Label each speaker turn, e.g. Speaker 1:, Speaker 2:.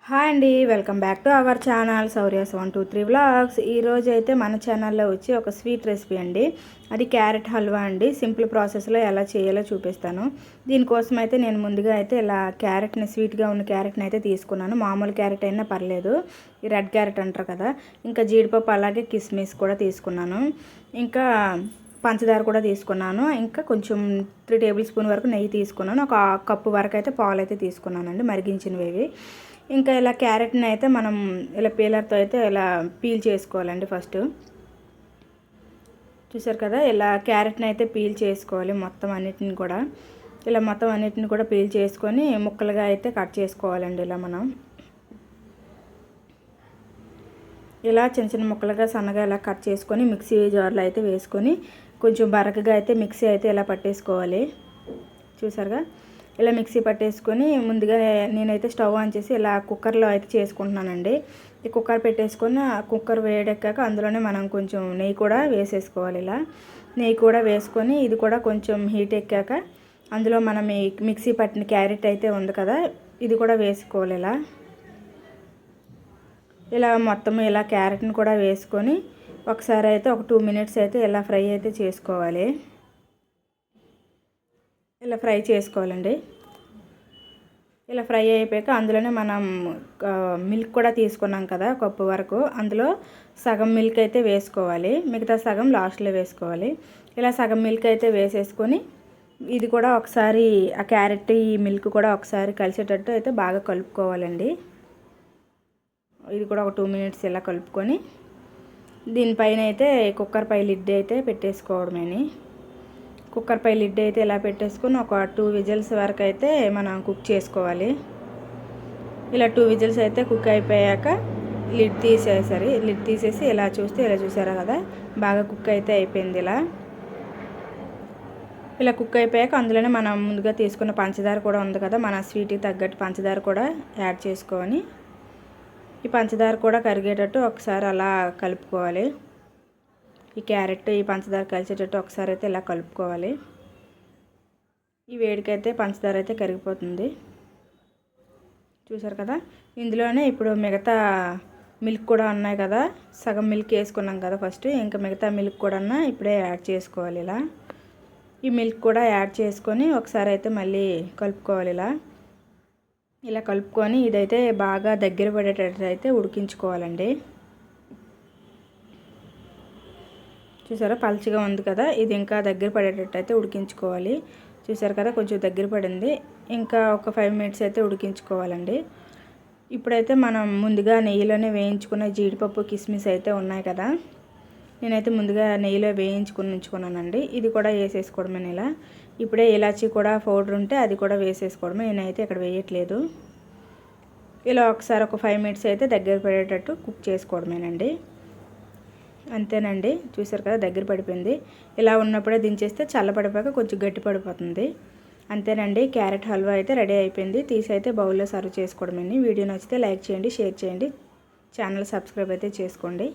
Speaker 1: Hi అండి, welcome back to our channel Shaurya's 123 vlogs. ఈరోజు అయితే మన ఛానల్లో వచ్చి ఒక స్వీట్ రెసిపీ అండి. అది క్యారెట్ హల్వా అండి. సింపుల్ ప్రాసెస్లో ఎలా చేయాలో చూపిస్తాను. దీనికోసం అయితే నేను ముందుగా అయితే ఇలా క్యారెట్ని, స్వీట్గా ఉన్న క్యారెట్ని అయితే తీసుకున్నాను. మామూలు క్యారెట్ అయినా పర్లేదు, ఈ రెడ్ క్యారెట్ అంటారు కదా. ఇంకా జీడిపప్పు అలాగే కిస్మిస్ కూడా తీసుకున్నాను. ఇంకా పంచదార కూడా తీసుకున్నాను. ఇంకా కొంచెం 3 టేబుల్ స్పూన్ వరకు నెయ్యి తీసుకున్నాను. ఒక కప్పు వరకు అయితే పాలు అయితే తీసుకున్నానండి, మరిగించినవి. ఇంకా ఇలా క్యారెట్ని అయితే మనం ఇలా పీలర్తో అయితే ఇలా పీల్ చేసుకోవాలండి. ఫస్ట్ చూసారు కదా, ఇలా క్యారెట్ని అయితే పీల్ చేసుకోవాలి. మొత్తం అన్నిటిని కూడా పీల్ చేసుకొని ముక్కలుగా అయితే కట్ చేసుకోవాలండి. ఇలా చిన్న చిన్న ముక్కలుగా సన్నగా ఇలా కట్ చేసుకొని మిక్సీ జార్లో అయితే వేసుకొని కొంచెం బరకగా అయితే మిక్సీ అయితే ఇలా పట్టేసుకోవాలి. చూసారుగా, ఇలా మిక్సీ పట్టేసుకొని ముందుగా నేనైతే స్టవ్ ఆన్ చేసి ఇలా కుక్కర్లో అయితే చేసుకుంటున్నానండి. ఈ కుక్కర్ పెట్టేసుకొని ఆ కుక్కర్ వేడెక్కాక అందులోనే మనం కొంచెం నెయ్యి కూడా వేసేసుకోవాలి. ఇలా నెయ్యి కూడా వేసుకొని ఇది కూడా కొంచెం హీట్ ఎక్కాక అందులో మనం ఈ మిక్సీ పట్టిన క్యారెట్ అయితే ఉంది కదా, ఇది కూడా వేసుకోవాలి. ఇలా మొత్తం ఇలా క్యారెట్ని కూడా వేసుకొని ఒకసారి అయితే ఒక 2 మినిట్స్ అయితే ఇలా ఫ్రై అయితే చేసుకోవాలి. ఇలా ఫ్రై చేసుకోవాలండి. ఇలా ఫ్రై అయిపోయాక అందులోనే మనం మిల్క్ కూడా తీసుకున్నాం కదా, కప్పు వరకు. అందులో సగం మిల్క్ అయితే వేసుకోవాలి, మిగతా సగం లాస్ట్లో వేసుకోవాలి. ఇలా సగం మిల్క్ అయితే వేసేసుకొని ఇది కూడా ఒకసారి ఆ క్యారెట్ ఈ మిల్క్ కూడా ఒకసారి కలిసేటట్టు అయితే బాగా కలుపుకోవాలండి. ఇది కూడా ఒక 2 మినిట్స్ ఇలా కలుపుకొని దీనిపైన అయితే కుక్కర్ పై లిడ్ అయితే పెట్టేసుకోవడమేని. కుక్కర్ పై లిడ్ అయితే ఇలా పెట్టేసుకొని ఒక 2 విజిల్స్ వరకు అయితే మనం కుక్ చేసుకోవాలి. ఇలా 2 విజిల్స్ అయితే కుక్ అయిపోయాక లిడ్ తీసేసి ఇలా చూస్తే ఇలా చూసారా కదా, బాగా కుక్ అయితే అయిపోయింది. ఇలా కుక్ అయిపోయాక అందులోనే మనం ముందుగా తీసుకున్న పంచదార కూడా ఉంది కదా, మన స్వీట్కి తగ్గట్టు పంచదార కూడా యాడ్ చేసుకొని ఈ పంచదార కూడా కరిగేటట్టు ఒకసారి అలా కలుపుకోవాలి. ఈ క్యారెట్ ఈ పంచదార కలిసేటట్టు ఒకసారి అయితే ఇలా కలుపుకోవాలి. ఈ వేడికైతే పంచదార అయితే కరిగిపోతుంది. చూసారు కదా, ఇందులోనే ఇప్పుడు మిగతా మిల్క్ కూడా ఉన్నాయి కదా, సగం మిల్క్ వేసుకున్నాం కదా ఫస్ట్, ఇంకా మిగతా మిల్క్ కూడా ఇప్పుడే యాడ్ చేసుకోవాలి. ఈ మిల్క్ కూడా యాడ్ చేసుకొని ఒకసారి అయితే మళ్ళీ కలుపుకోవాలి. ఇలా కలుపుకొని ఇదైతే బాగా దగ్గర పడేటట్టు అయితే ఉడికించుకోవాలండి. చూసారా, పల్చగా ఉంది కదా, ఇది ఇంకా దగ్గర పడేటట్టు అయితే ఉడికించుకోవాలి. చూసారు కదా, కొంచెం దగ్గర పడింది. ఇంకా ఒక 5 మినిట్స్ అయితే ఉడికించుకోవాలండి. ఇప్పుడైతే మనం ముందుగా నెయ్యిలోనే వేయించుకున్న జీడిపప్పు కిస్మిస్ అయితే ఉన్నాయి కదా, నేనైతే ముందుగా నెయ్యిలో వేయించుకుని ఉంచుకున్నానండి. ఇది కూడా వేసేసుకోవడమే. ఇప్పుడే ఇలాచీ కూడా పౌడర్ ఉంటే అది కూడా వేసేసుకోవడమే, నేనైతే ఇక్కడ వేయట్లేదు. ఇలా ఒకసారి ఒక 5 మినిట్స్ అయితే దగ్గర పడేటట్టు కుక్ చేసుకోవడమేనండి. అంతేనండి. చూసారు కదా, దగ్గర పడిపోయింది. ఇలా ఉన్నప్పుడే దించేస్తే చల్లపడిపోయాక కొంచెం గట్టి పడిపోతుంది. అంతేనండి, క్యారెట్ హల్వా అయితే రెడీ అయిపోయింది. తీసి అయితే బౌల్లో సర్వ్ చేసుకోవడమేని. వీడియో నచ్చితే లైక్ చేయండి, షేర్ చేయండి, ఛానల్ సబ్స్క్రైబ్ అయితే చేసుకోండి.